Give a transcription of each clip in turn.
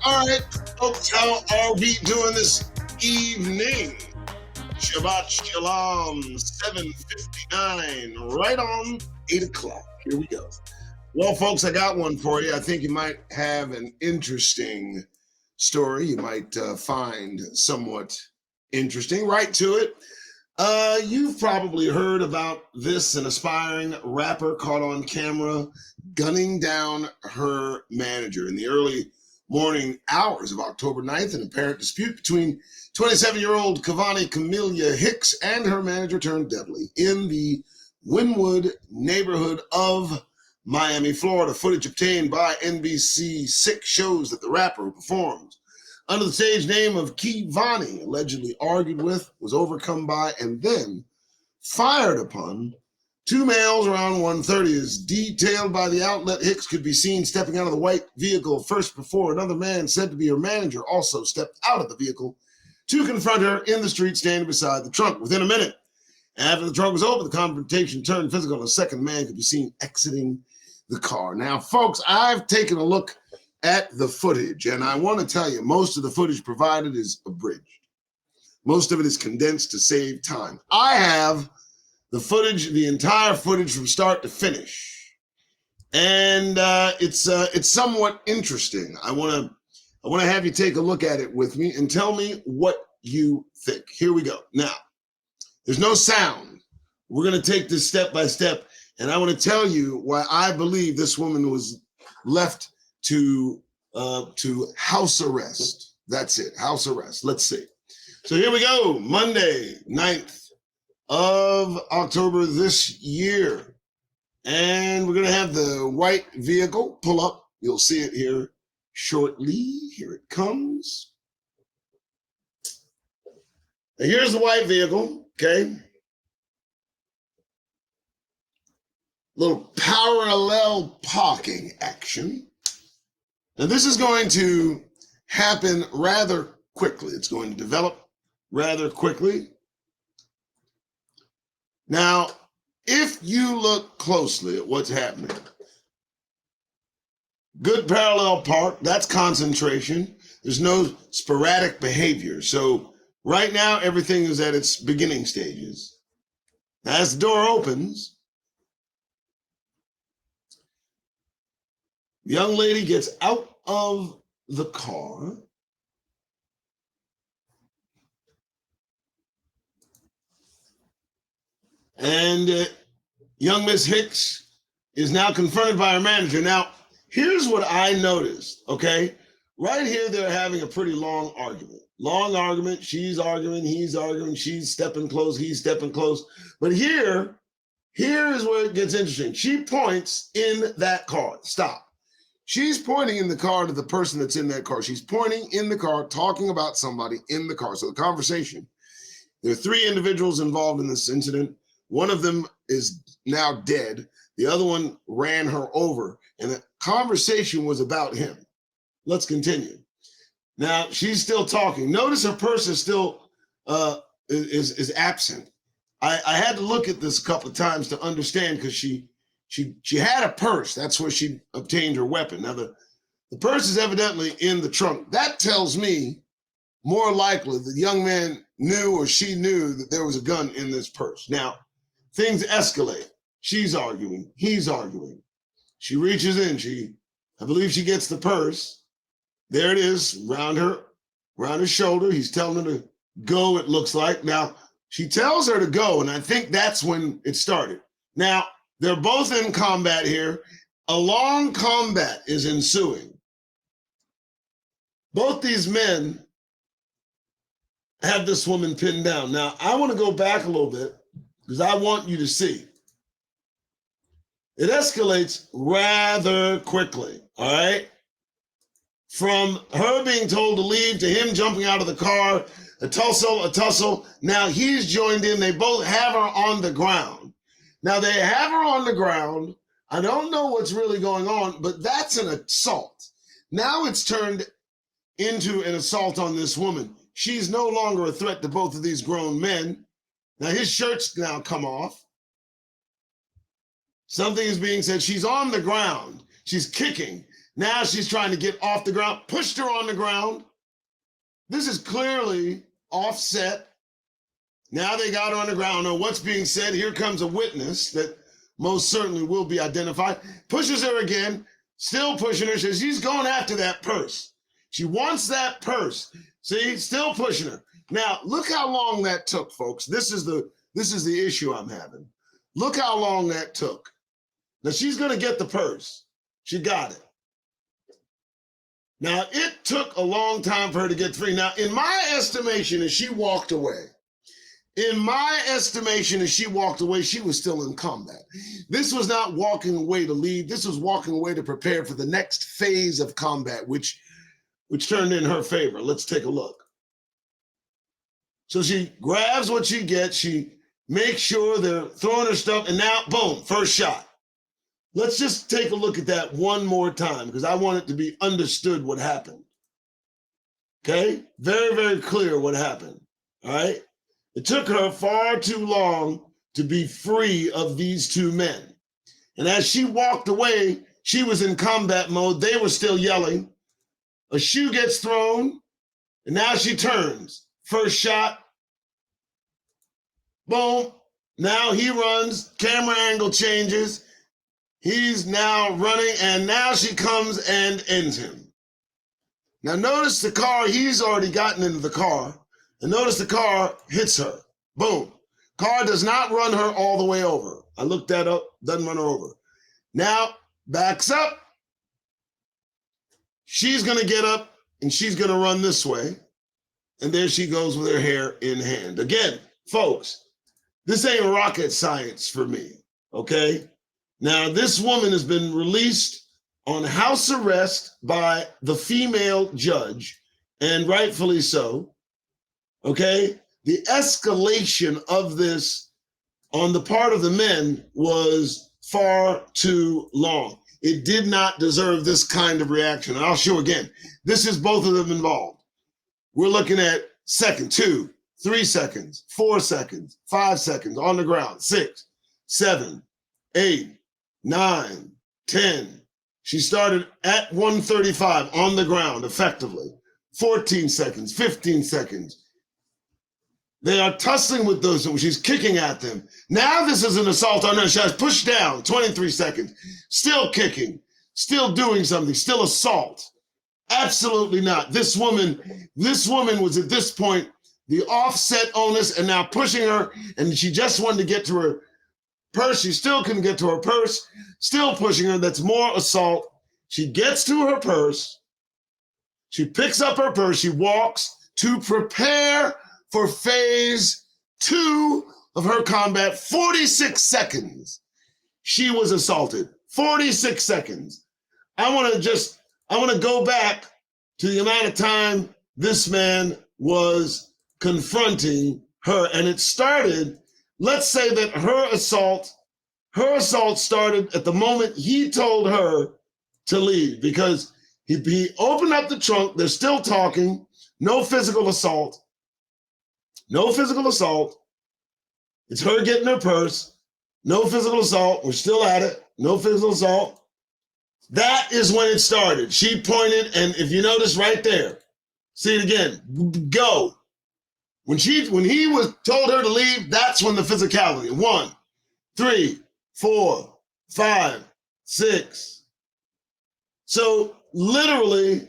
All right, folks, how are we doing this evening? Shabbat Shalom, 7:59, right on 8 o'clock. Here we go. Well, folks, I got one for you. I think you might have an interesting story. You might find somewhat interesting. Right to it. You've probably heard about this an aspiring rapper caught on camera gunning down her manager in the early morning hours of October 9th. An apparent dispute between 27-year-old Kevhani Camilla Hicks and her manager turned deadly in the Wynwood neighborhood of Miami, Florida. Footage obtained by NBC6 shows that the rapper who performed under the stage name of Key Vhani, allegedly argued with, was overcome by, and then fired upon two males around 1:30. As detailed by the outlet, Hicks could be seen stepping out of the white vehicle first before another man said to be her manager also stepped out of the vehicle to confront her in the street standing beside the trunk. Within a minute after the trunk was open, the confrontation turned physical and a second man could be seen exiting the car. Now, folks, I've taken a look at the footage, and I want to tell you, most of the footage provided is abridged. Most of it is condensed to save time. I have the footage, the entire footage from start to finish, and it's somewhat interesting. I want to have you take a look at it with me and tell me what you think. Here we go. Now, there's no sound. We're going to take this step by step, and I want to tell you why I believe this woman was left to house arrest. That's it, house arrest. Let's see. So here we go, Monday, 9th of October this year. And we're going to have the white vehicle pull up. You'll see it here shortly. Here it comes. Now here's the white vehicle, okay? Little parallel parking action. Now, this is going to happen rather quickly. It's going to develop rather quickly. Now, if you look closely at what's happening, good parallel park, that's concentration. There's no sporadic behavior. So right now, everything is at its beginning stages. As the door opens, the young lady gets out of the car. And young Miss Hicks is now confronted by her manager. Now, here's what I noticed, okay? Right here, they're having a pretty long argument. Long argument. She's arguing, he's arguing, she's stepping close, he's stepping close. But here is where it gets interesting. She points in that car. Stop. She's pointing in the car to the person that's in that car. She's pointing in the car, talking about somebody in the car. So the conversation, there are three individuals involved in this incident. One of them is now dead. The other one ran her over, and the conversation was about him. Let's continue. Now, she's still talking. Notice her purse is still is absent. I had to look at this a couple of times to understand, because she had a purse. That's where she obtained her weapon. Now, the purse is evidently in the trunk. That tells me more likely the young man knew, or she knew, that there was a gun in this purse. Now, things escalate. She's arguing. He's arguing. She reaches in. I believe she gets the purse. There it is, around her shoulder. He's telling her to go, it looks like. Now, she tells her to go, and I think that's when it started. Now, they're both in combat here. A long combat is ensuing. Both these men have this woman pinned down. Now, I want to go back a little bit, because I want you to see. It escalates rather quickly, all right? From her being told to leave to him jumping out of the car, a tussle. Now he's joined in. They both have her on the ground. Now they have her on the ground. I don't know what's really going on, but that's an assault. Now it's turned into an assault on this woman. She's no longer a threat to both of these grown men. Now his shirt's now come off. Something is being said. She's on the ground. She's kicking. Now she's trying to get off the ground, pushed her on the ground. This is clearly offset. Now they got her on the ground. Now what's being said? Here comes a witness that most certainly will be identified. Pushes her again, still pushing her. Says she's going after that purse. She wants that purse. See, still pushing her. Now look how long that took, folks. This is the issue I'm having. Look how long that took. Now she's going to get the purse. She got it. Now it took a long time for her to get free. Now in my estimation, as she walked away, she was still in combat. This was not walking away to leave. This was walking away to prepare for the next phase of combat, which turned in her favor. Let's take a look. So she grabs what she gets. She makes sure they're throwing her stuff, and now, boom, first shot. Let's just take a look at that one more time because I want it to be understood what happened. Okay? Very, very clear what happened. All right? It took her far too long to be free of these two men. And as she walked away, she was in combat mode. They were still yelling. A shoe gets thrown, and now she turns. First shot. Boom. Now he runs. Camera angle changes. He's now running, and now she comes and ends him. Now notice the car, he's already gotten into the car, and notice the car hits her. Boom. Car does not run her all the way over. I looked that up, doesn't run her over. Now, backs up. She's gonna get up, and she's gonna run this way, and there she goes with her hair in hand. Again, folks, this ain't rocket science for me, okay? Now, this woman has been released on house arrest by the female judge, and rightfully so, okay? The escalation of this on the part of the men was far too long. It did not deserve this kind of reaction. And I'll show again. This is both of them involved. We're looking at second, 2, 3 seconds, 4 seconds, 5 seconds on the ground, 6, 7, 8, 9, 10. She started at 135 on the ground effectively. 14 seconds, 15 seconds. They are tussling with those. She's kicking at them. Now this is an assault on her. She has pushed down, 23 seconds. Still kicking, still doing something, still assault. Absolutely not. This woman was at this point the offset onus and now pushing her, and she just wanted to get to her purse. She still couldn't get to her purse, still pushing her. That's more assault. She gets to her purse. She picks up her purse. She walks to prepare for phase 2 of her combat. 46 seconds. She was assaulted. 46 seconds. I want to go back to the amount of time this man was confronting her. And it started, let's say that her assault started at the moment he told her to leave, because he opened up the trunk. They're still talking. No physical assault. No physical assault. It's her getting her purse. No physical assault. We're still at it. No physical assault. That is when it started. She pointed, and if you notice right there, see it again, go. When he was told her to leave, that's when the physicality. 1, 3, 4, 5, 6. So literally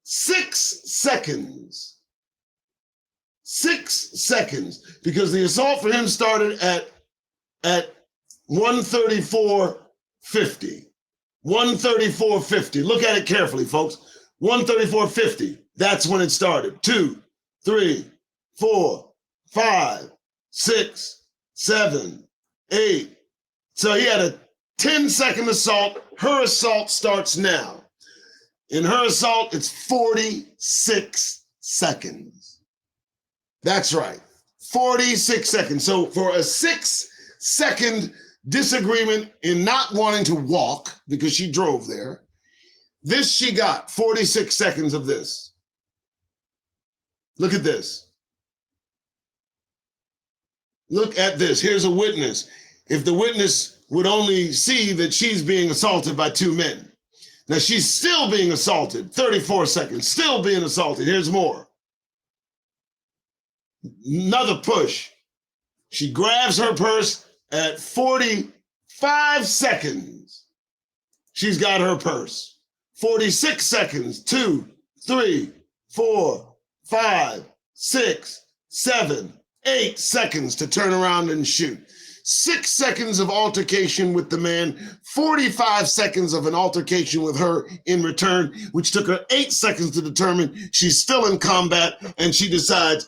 6 seconds. 6 seconds, because the assault for him started at 134.50. 134.50. Look at it carefully, folks. 134.50. That's when it started. 2, 3, 4, 5, 6, 7, 8. So he had a 10-second assault. Her assault starts now. In her assault, it's 46 seconds. That's right. 46 seconds. So for a 6-second disagreement in not wanting to walk because she drove there, this she got 46 seconds of this. Look at this. Look at this. Here's a witness. If the witness would only see that she's being assaulted by 2 men. Now she's still being assaulted. 34 seconds, still being assaulted. Here's more. Another push. She grabs her purse at 45 seconds. She's got her purse. 46 seconds, 2, 3, 4, 5, 6, 7, 8 seconds to turn around and shoot. 6 seconds of altercation with the man, 45 seconds of an altercation with her in return, which took her 8 seconds to determine she's still in combat, and she decides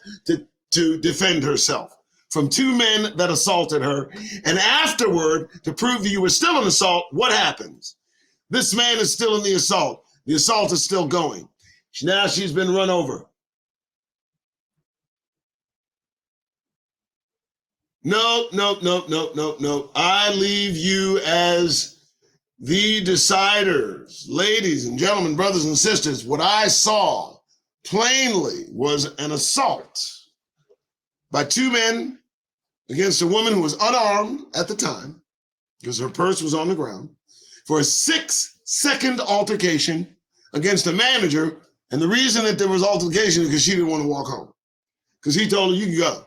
to defend herself from 2 men that assaulted her. And afterward, to prove that you were still in assault, what happens? This man is still in the assault. The assault is still going. Now she's been run over. No. I leave you as the deciders. Ladies and gentlemen, brothers and sisters, what I saw plainly was an assault by 2 men against a woman who was unarmed at the time, because her purse was on the ground, for a 6-second altercation against a manager. And the reason that there was altercation is because she didn't want to walk home, because he told her, you can go.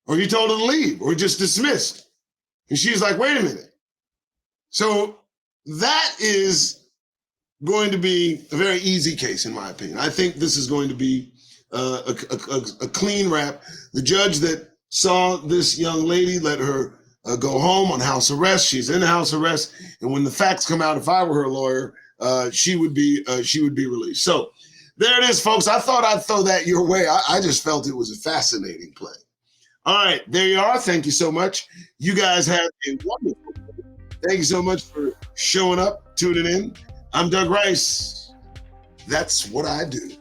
Or he told her to leave, or just dismissed. And she's like, wait a minute. So that is going to be a very easy case, in my opinion. I think this is going to be a clean wrap. The judge that saw this young lady let her go home on house arrest. She's in house arrest. And when the facts come out, if I were her lawyer, she would be released. So there it is, folks. I thought I'd throw that your way. I just felt it was a fascinating play. All right, there you are. Thank you so much. You guys have a wonderful day. Thank you so much for showing up, tuning in. I'm Doug Rice. That's what I do.